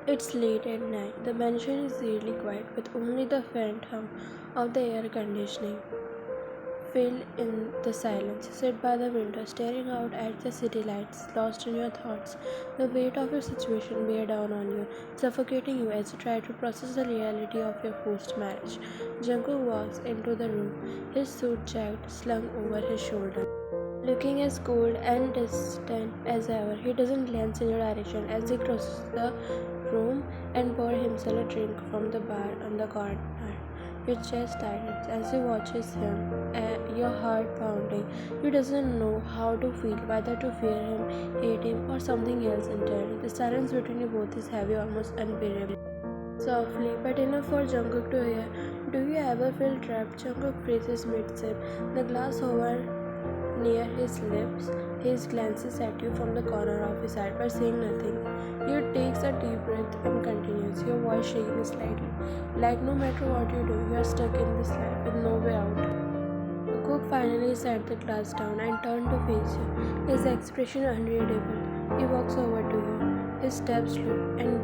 It's late at night. The mansion is eerily quiet, with only the faint hum of the air conditioning filled in the silence. You sit by the window, staring out at the city lights, lost in your thoughts. The weight of your situation bear down on you, suffocating you as you try to process the reality of your forced marriage. Jungkook walks into the room, his suit jacket slung over his shoulder. Looking as cold and distant as ever, he doesn't glance in your direction as he crosses the room and pours himself a drink from the bar on the corner. Your chest tightens as you watches him, your heart pounding. You doesn't know how to feel, whether to fear him, hate him, or something else entirely. The silence between you both is heavy, almost unbearable. Softly, but enough for Jungkook to hear. Do you ever feel trapped? Jungkook freezes mid-sip. The glass hovers near his lips. He glances at you from the corner of his eye, but saying nothing. He takes a deep breath and continues, your voice shaking slightly. Like no matter what you do, you are stuck in this life with no way out. The cook finally set the glass down and turned to face you, his expression unreadable. He walks over to you, his steps slow and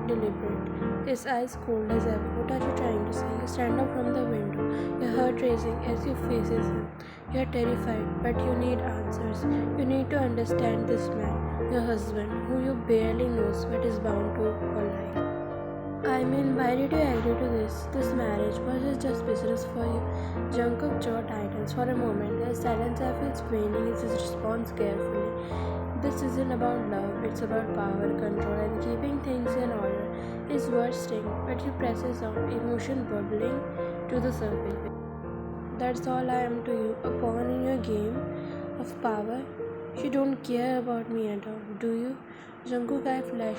deliberate, his eyes cold as ever. What are you trying to say? You stand up from the window, your heart racing as you faces him. You are terrified, but you need answers. You need to understand this man, your husband, who you barely knows but is bound to for life. I mean, why did you agree to this? This marriage, was it just business for you? Jungkook jaw tightens for a moment. The silence I feel explaining is his response carefully. This isn't about love, it's about power, control, and keeping things in order. His words sting, but he presses on, emotion bubbling to the surface. That's all I am to you, a pawn in your game of power. You don't care about me at all, do you? Jungkook eye flash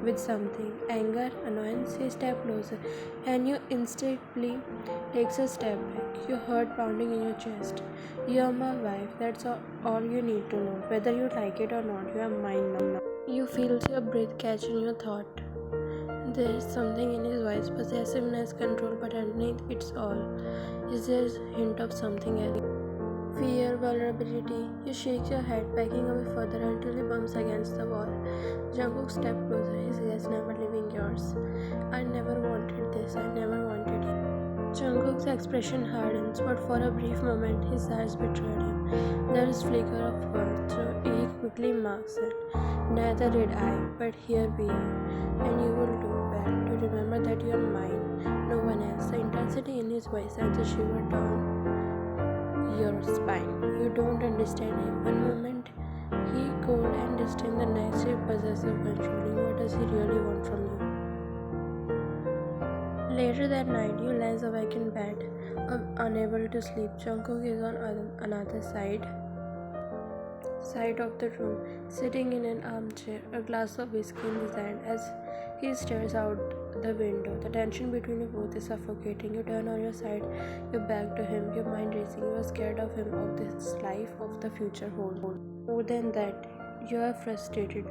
with something, anger, annoyance. He steps closer, and you instantly takes a step back, your heart pounding in your chest. You are my wife, that's all you need to know. Whether you like it or not, you are mine now. You feel your breath catch in your thought. There is something in his voice, possessiveness, control, but underneath it's all is there a hint of something else. Fear, vulnerability. You shake your head, backing away further until he bumps against the wall. Jungkook steps closer, his gaze never leaving yours. I never wanted this, I never wanted it. Jungkook's expression hardens, but for a brief moment his eyes betrayed him. There is flicker of hurt, so he quickly marks it. Neither did I, but here we are, and you will do well to remember that you are mine, no one else. The intensity in his voice sends a shiver down your spine. You don't understand him. One moment he cold and distant, the next he possessive, controlling. What does he really want from you? Later that night, you lies awake in bed, unable to sleep. Jungkook is on another side of the room, sitting in an armchair, a glass of whiskey in his hand as he stares out the window. The tension between you both is suffocating. You turn on your side, your back to him, your mind racing. You are scared of him, of this life, of the future hold. More than that, you are frustrated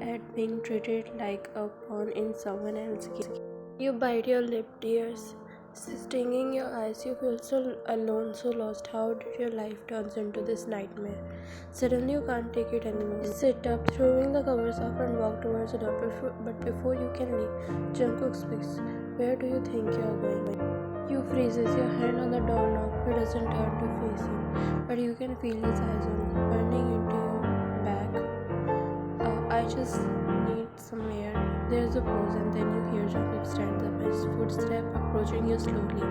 at being treated like a pawn in someone else's game. You bite your lip, tears stinging your eyes. You feel so alone, so lost. How did your life turns into this nightmare? Suddenly you can't take it anymore. You sit up, throwing the covers off and walk towards the door. But before you can leave, Jungkook speaks. Where do you think you are going? You freezes, your hand on the doorknob. He doesn't turn to face you, but you can feel his eyes on you, burning into your back. I just need some air. There's a pause, and then you hear Jungkook stand up, his footstep approaching you slowly.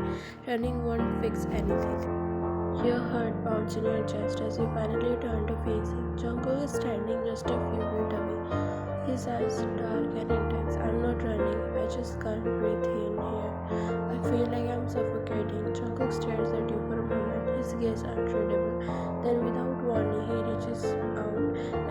Running won't fix anything. Your heart pounds in your chest as you finally turn to face him. Jungkook is standing just a few feet away, his eyes dark and intense. I'm not running, I just can't breathe in here. I feel like I'm suffocating. Jungkook stares at you for a moment, his gaze unreadable. Then, without warning, he reaches out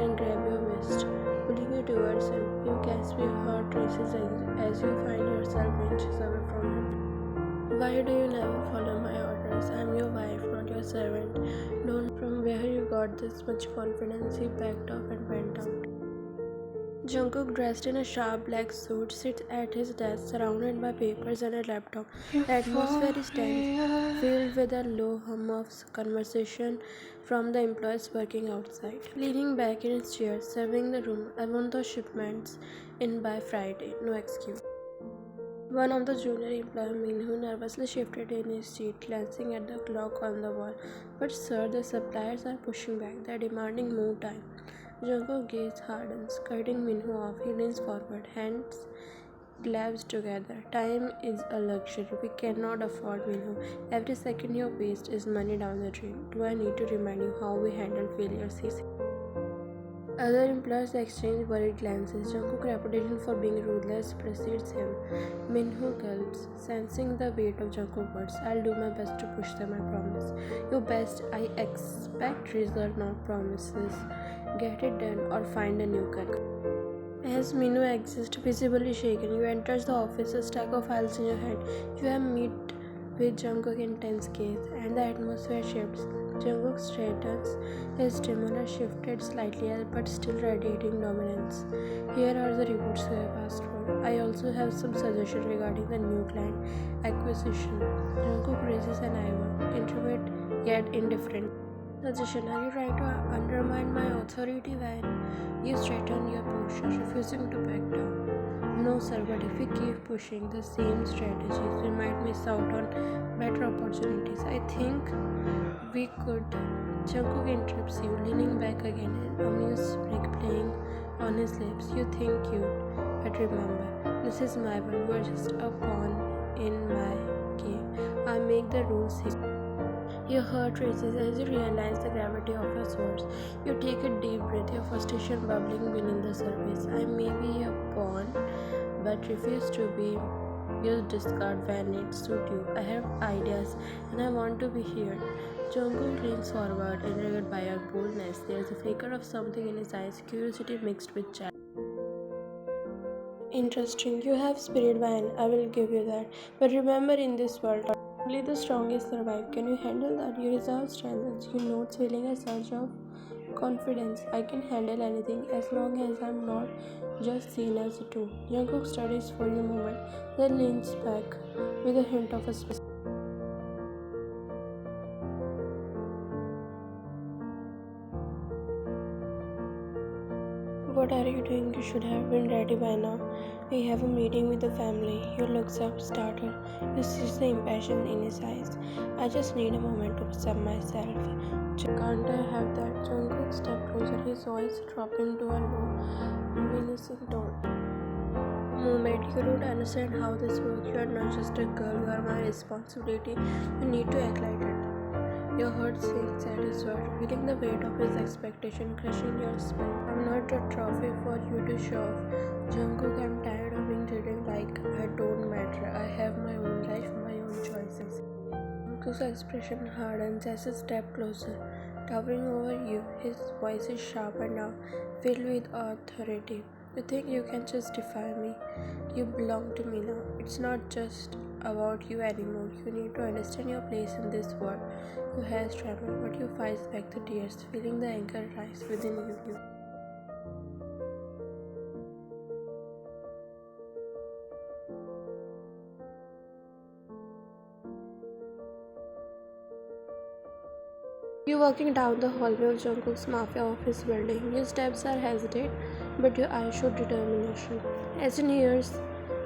and grabs your wrist, pulling you towards him. You gasp, your heart races as you find yourself inches away from him. Why do you never follow my orders? I'm your wife, not your servant. Don't from where you got this much confidence. He backed off and went out. Jungkook, dressed in a sharp black suit, sits at his desk surrounded by papers and a laptop. The atmosphere is tense, filled with a low hum of conversation from the employees working outside. Leaning back in his chair, serving the room, I want those shipments in by Friday. No excuse. One of the junior employees, Minhu, nervously shifted in his seat, glancing at the clock on the wall. But sir, the suppliers are pushing back. They are demanding more time. Jungkook's gaze hardens, cutting Minhu off. He leans forward, hands clasped together. Time is a luxury. We cannot afford Minhu. Every second you waste is money down the drain. Do I need to remind you how we handle failures? He said. Other employees exchange worried glances. Jungkook's reputation for being ruthless precedes him. Minhu gulps, sensing the weight of Jungkook's words. I'll do my best to push them, I promise. Your best, I expect result, not promises. Get it done or find a new career. As Minhu exits, visibly shaken, you enter the office, a stack of files in your hand. You have meet with Jungkook's intense gaze, and the atmosphere shifts. Jungkook straightens, his demeanor shifted slightly but still radiating dominance. Here are the reports you have asked for. I also have some suggestions regarding the new client acquisition. Jungkook raises an eyebrow, intimate yet indifferent. Suggestion: are you trying to undermine my authority when you straighten your posture, refusing to back down? No, sir, but if we keep pushing the same strategies, we might miss out on better opportunities. I think we could. Jungkook interrupts you, leaning back again, an amused smirk playing on his lips. You think cute, but remember, this is my world. You are just a pawn in my game. I make the rules here. Your heart races as you realize the gravity of your words. You take a deep breath, your frustration bubbling beneath the surface. I may be a pawn, but refuse to be used discard when it suits you. I have ideas and I want to be here. Jungkook leans forward, intrigued by your boldness. There is a flicker of something in his eyes, curiosity mixed with challenge. Interesting. You have spirit, Van. I will give you that. But remember, in this world, only the strongest survive. Can you handle that? You reserve strength. You note feeling a surge of confidence. I can handle anything as long as I'm not just seen as a tool. Jungkook studies for a moment, then leans back with a hint of a smile. What are you doing? You should have been ready by now. We have a meeting with the family. He looks up, startled. You see the impatience in his eyes. I just need a moment to present myself. Can't I have that? Jungkook stepped closer, his voice dropping to a low, menacing tone. Moment, you don't understand how this works. You are not just a girl, you are my responsibility. You need to act like it. Your heart sinks at his word, feeling the weight of his expectation crushing your spirit. I'm not a trophy for you to show off. Jungkook, I'm tired of being treated like I don't matter. I have my own life, my own choices. Jungkook's expression hardens as he steps closer, towering over you. His voice is sharp and now filled with authority. You think you can justify me? You belong to me now. It's not just about you anymore. You need to understand your place in this world. You has trembled, but you fights back the tears, feeling the anger rise within you. You're walking down the hallway of Jungkook's mafia office building. Your steps are hesitant, but your eyes show determination. As he nears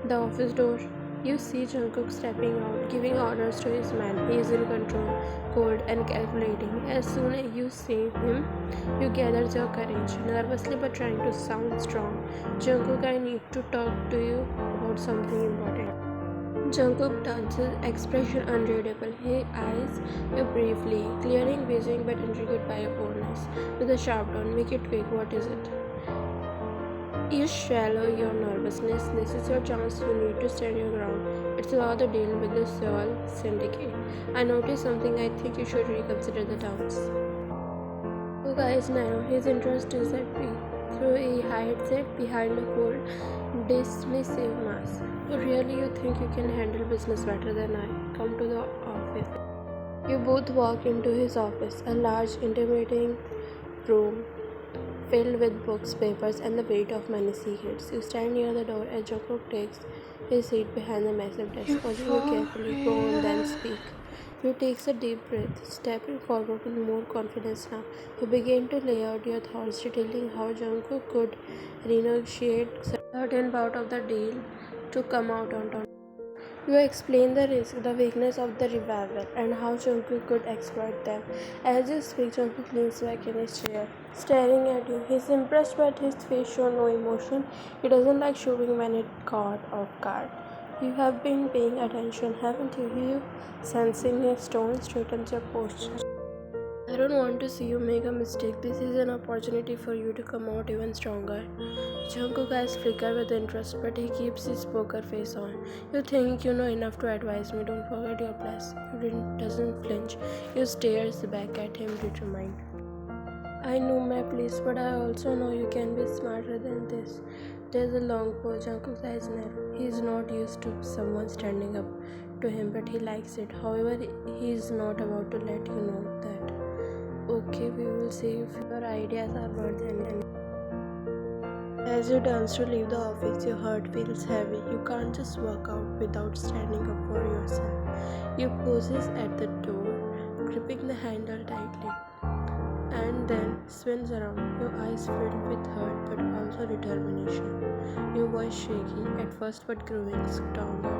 the office door, you see Jungkook stepping out, giving orders to his men. He is in control, cold and calculating. As soon as you see him, you gather your courage, nervously but trying to sound strong. Jungkook, I need to talk to you about something important. Jungkook turns, his expression unreadable. His eyes you briefly, clearing vision but intrigued by your boldness. With a sharp tone, make it quick. What is it? You swallow your nervousness. This is your chance. You need to stand your ground. It's about the deal with the Seoul syndicate. I noticed something. I think you should reconsider the terms. You guys narrow. His interest is at peak. So he hides it behind a cold, dismissive mask. So really you think you can handle business better than I? Come to the office. You both walk into his office, a large, intimidating room filled with books, papers, and the weight of many secrets. You stand near the door as Jungkook takes his seat behind the massive desk, watching you carefully. Go on, then speak. You take a deep breath, stepping forward with more confidence now. You begin to lay out your thoughts, detailing how Jungkook could renegotiate certain part of the deal to come out on top. You explain the risk, the weakness of the revival, and how Jungkook could exploit them. As you speak, Jungkook leans back in his chair, staring at you. He's impressed, but his face shows no emotion. He doesn't like showing when it caught off guard. You have been paying attention, haven't you? You sensing his tone straightens your posture. I don't want to see you make a mistake. This is an opportunity for you to come out even stronger. Jungkook eyes flicker with interest, but he keeps his poker face on. You think you know enough to advise me. Don't forget your place. You doesn't flinch. You stares back at him, determined. I know my place, but I also know you can be smarter than this. There's a long pause. Jungkook's eyes narrow. He is not used to someone standing up to him, but he likes it. However, he is not about to let you know that. Okay, we will see if your ideas are worth anything. As you turn to leave the office, your heart feels heavy. You can't just walk out without standing up for yourself. You pauses at the door, gripping the handle tightly, and then spins around, your eyes filled with hurt but also determination. Your voice shaking at first but growing stronger.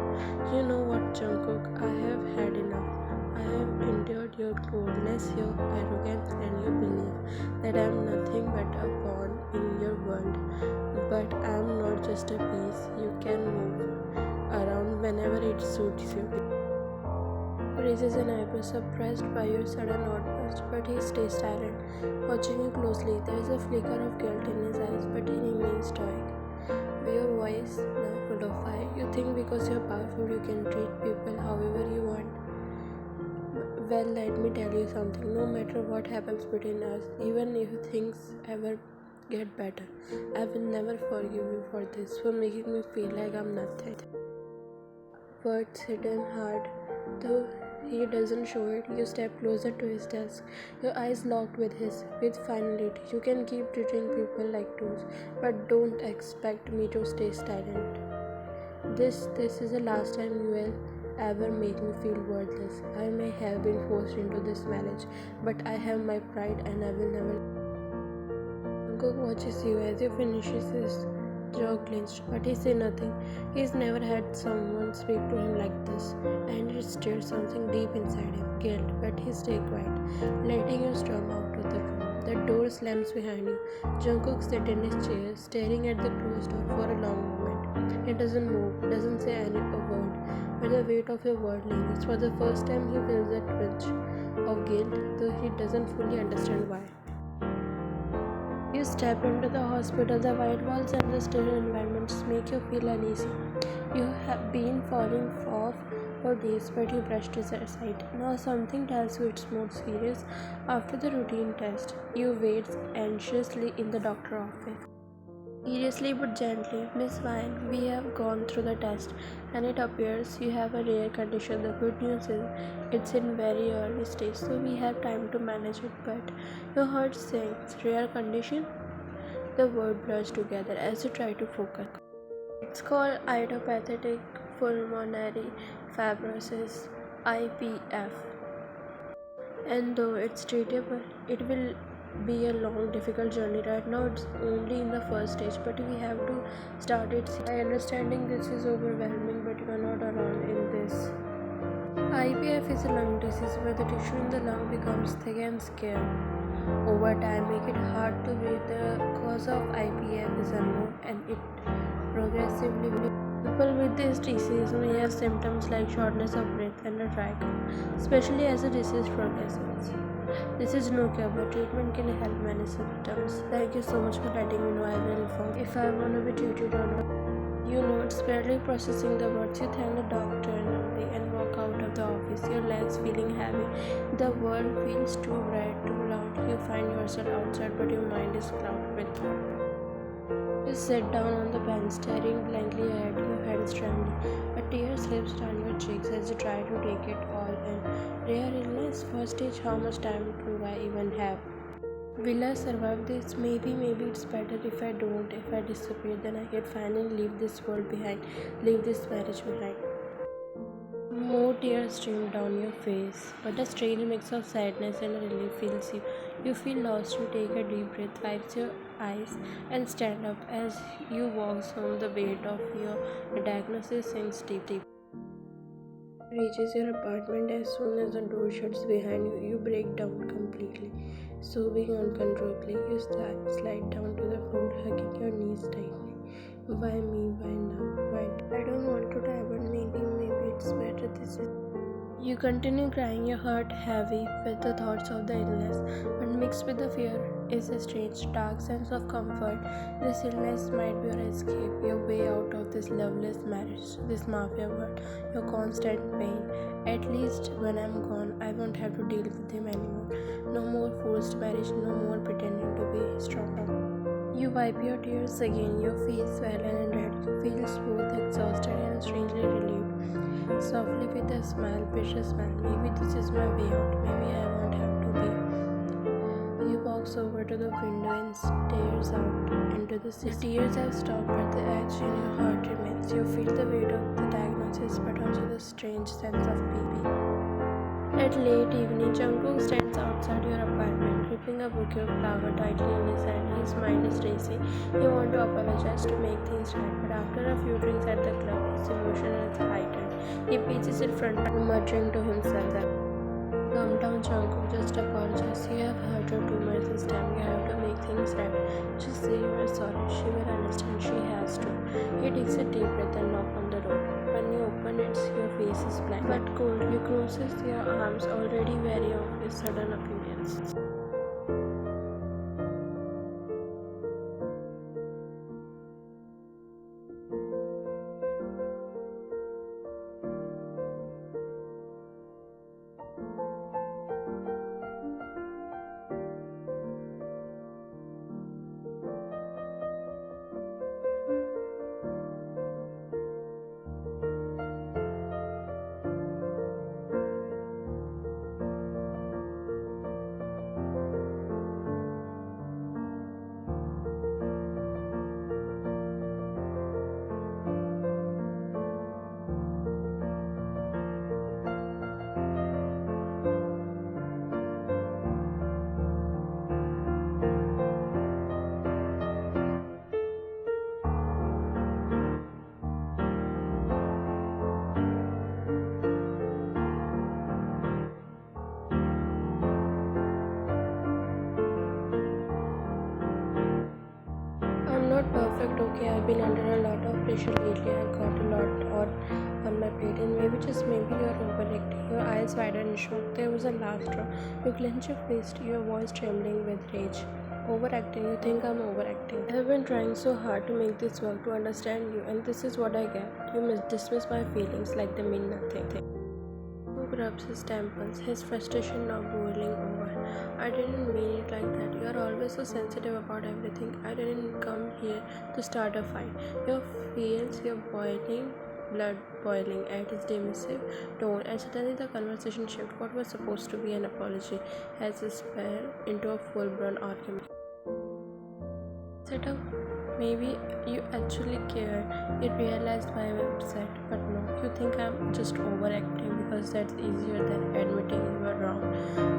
You know what, Jungkook, I have had enough. I have endured your coldness, your arrogance, and your belief that I am nothing but a pawn in your world. But I am not just a piece you can move around whenever it suits you. He raises an eyebrow, surprised by your sudden outburst, but he stays silent, watching you closely. There is a flicker of guilt in his eyes, but he remains stoic. Your voice now full of fire. You think because you're powerful you can treat people however you want. Well, let me tell you something. No matter what happens between us, even if things ever get better, I will never forgive you for this, for making me feel like I'm nothing. Words hit him hard, though he doesn't show it. You step closer to his desk, your eyes locked with his. With finality, you can keep treating people like tools, but don't expect me to stay silent. This is the last time you will ever make me feel worthless. I may have been forced into this marriage, but I have my pride and I will never. Jungkook watches you as you finishes his jaw clenched, but he says nothing. He's never had someone speak to him like this, and it stirs something deep inside him, guilt, but he stays quiet, letting you storm out of the room. The door slams behind you. Jungkook sits in his chair, staring at the closed door for a long moment. He doesn't move, doesn't say any word, but the weight of your word lingers. For the first time, he feels a twinge of guilt, though he doesn't fully understand why. You step into the hospital. The white walls and the sterile environments make you feel uneasy. You have been falling off for days, but you brushed it aside. Now something tells you it's more serious. After the routine test, you wait anxiously in the doctor's office. Seriously but gently, Miss Vine, we have gone through the test and it appears you have a rare condition. The good news is it's in very early stage, so we have time to manage it, but your heart sinks. Rare condition? The word blurs together as you try to focus. It's called idiopathic pulmonary fibrosis, IPF. And though it's treatable, it will be a long, difficult journey. Right now, it's only in the first stage, but we have to start it. I understanding this is overwhelming, but you are not alone in this. IPF is a lung disease where the tissue in the lung becomes thick and scarred. Over time, make it hard to breathe. The cause of IPF is unknown, and it progressively. People with this disease may have symptoms like shortness of breath and a dry cough, especially as the disease progresses. This is no cure, but treatment can help many symptoms. Thank you so much for letting me know. I will inform if I want to be treated or not. You know, it's barely processing the words. You thank the doctor and walk out of the office, your legs feeling heavy. The world feels too bright, too loud. You find yourself outside, but your mind is clouded with thought. You sit down on the bench, staring blankly ahead, your hands trembling. A tear slips down your cheeks as you try to take it all in. Rare illness, first stage, how much time do I even have? Will I survive this? Maybe it's better if I don't. If I disappear, then I can finally leave this world behind, leave this marriage behind. More tears stream down your face, but a strange mix of sadness and relief fills you. You feel lost. You take a deep breath, wipes your eyes, and stand up. As you walk home, the weight of your diagnosis sinks deep. Reaches your apartment. As soon as the door shuts behind you, you break down completely, sobbing uncontrollably. You slide down to the floor, hugging your knees tightly. Why me? Why now? Why? I don't want to die, but maybe it's better this is. You continue crying, your heart heavy with the thoughts of the illness, but mixed with the fear is a strange, dark sense of comfort. This illness might be your escape, your way out of this loveless marriage, this mafia world, your constant pain. At least when I'm gone, I won't have to deal with him anymore. No more forced marriage, no more pretending to be strong. You wipe your tears again, your face swollen and red. You feel both exhausted and strangely relieved. Softly with a smile, precious smile. Maybe this is my way out. Maybe I won't have to be. You walks over to the window and stares out into the city. The tears have stopped, but the edge in your heart remains. You feel the weight of the diagnosis, but also the strange sense of peace. At late evening, Jungkook stands outside your apartment, gripping a bouquet of flowers tightly in his hand. His mind is racing. He wants to apologize to make things right, but after a few drinks at the club, his emotion is heightened. He paces in front, muttering to himself. Calm down, Jungkook. Just apologize. You have hurt her too much this time. You have to make things right. Just say you are sorry. She will understand. She has to. He takes a deep breath and knocks on the door. When you open it, your face is blank but cold. You crosses your arms, already wary of his sudden appearance. I'm not perfect, okay? I've been under a lot of pressure lately. I've got a lot on my plate, and maybe you're overacting. Your eyes widen and shook. There was a last draw. You clench your fist, your voice trembling with rage. Overacting, you think I'm overacting. I've been trying so hard to make this work, to understand you, and this is what I get. You dismiss my feelings like they mean nothing. Jungkook rubs his temples, his frustration now boiling over. I didn't mean it like that. You are always so sensitive about everything. I didn't come here to start a fight. Your feels, your boiling, blood boiling at his dismissive tone, and suddenly the conversation shifted. What was supposed to be an apology has spelled into a full-blown argument. Set up. Maybe you actually care. You realized why I'm upset, but no, you think I'm just overacting because that's easier than admitting you were wrong.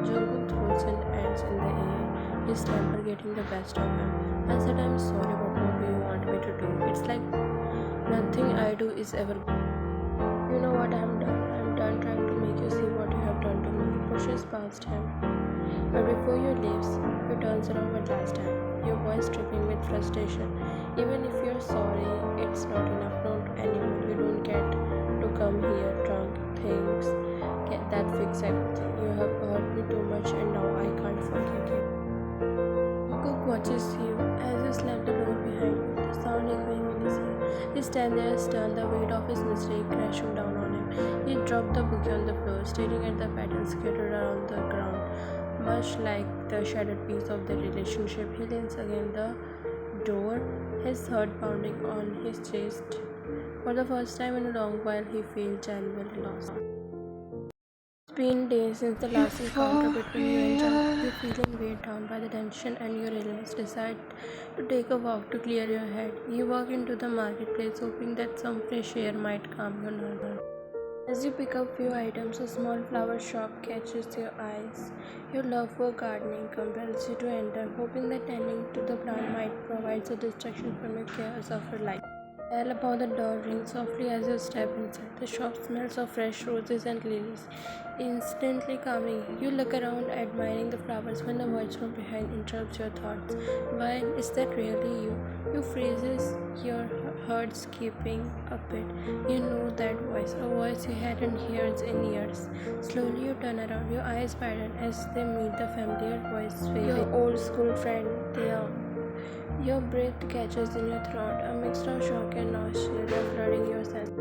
Jungkook throws his hands in the air, his temper getting the best of him. I said, I'm sorry, but what do you want me to do? It's like nothing I do is ever good. You know what I'm done? I'm done trying to make you see what you have done to me. He pushes past him. But before you leaves, he turns around one last time, your voice dripping with frustration. Even if you're sorry, it's not enough. Not anymore. You don't get to come here drunk. Things that fix everything. You have hurt me too much, and now I can't forgive you. Cook watches you as you slam the door behind you, the sound echoing in his ear. He stands there, stunned, the weight of his mistake crashing down on him. He dropped the bouquet on the floor, staring at the petals scattered around the ground. Much like the shattered piece of their relationship, he leans against the door, his heart pounding on his chest. For the first time in a long while, he feels genuinely lost. been days since the last encounter between you and Jungkook. You're feeling weighed down by the tension and your illness. Decide to take a walk to clear your head. You walk into the marketplace hoping that some fresh air might calm your nerves. As you pick up few items, a small flower shop catches your eyes. Your love for gardening compels you to enter, hoping that tending to the plant might provide a distraction from your cares of your life. The bell upon the door rings softly as you step inside. The shop smells of fresh roses and lilies, instantly calming you. You look around, admiring the flowers, when a voice from behind interrupts your thoughts. Why is that really you? You freezes, your heart skipping a bit. You know that voice, a voice you hadn't heard in years. Slowly you turn around, your eyes widen as they meet the familiar voice, your old school friend, Dia. Your breath catches in your throat, a mixture of shock and nausea flooding your senses.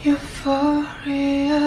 Euphoria.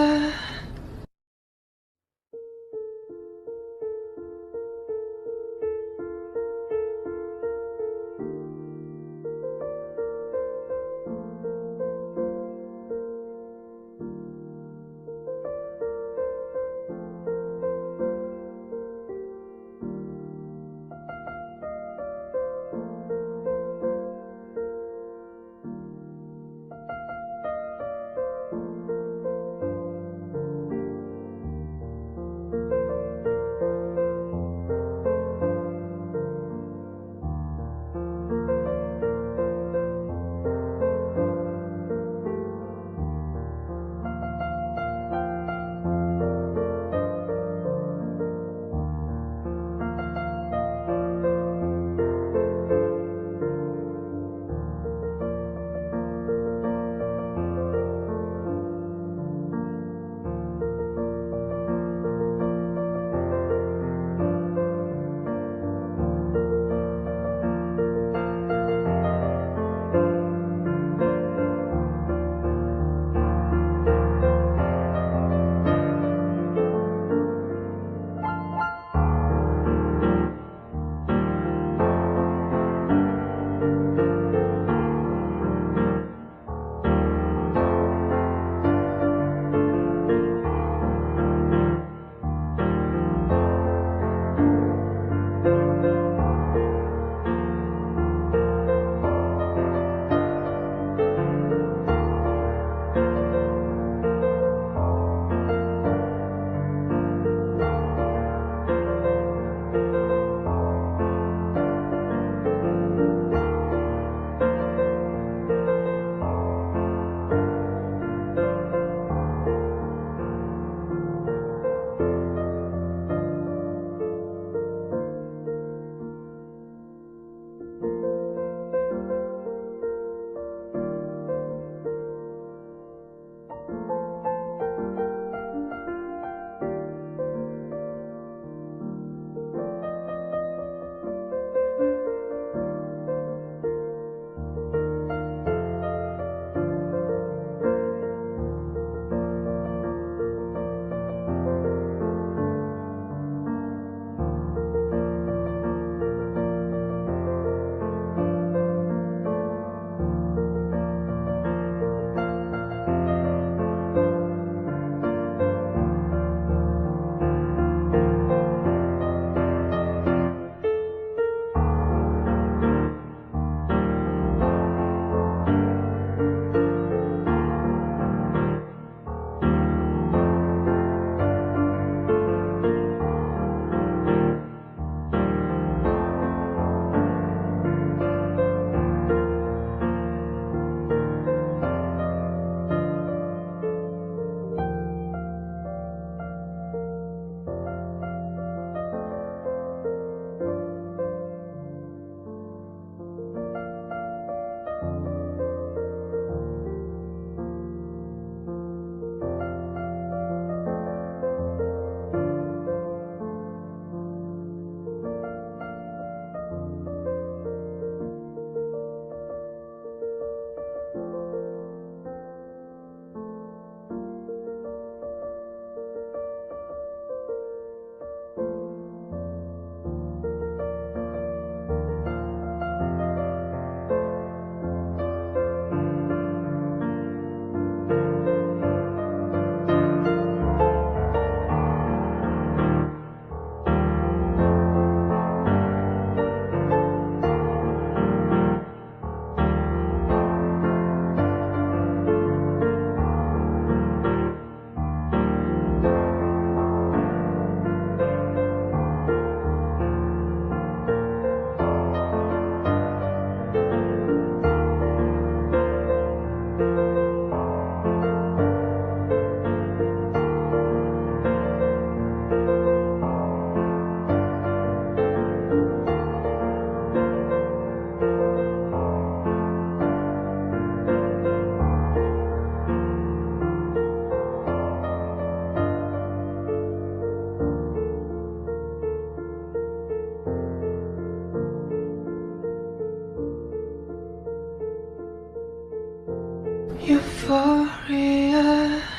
Euphoria. Yeah.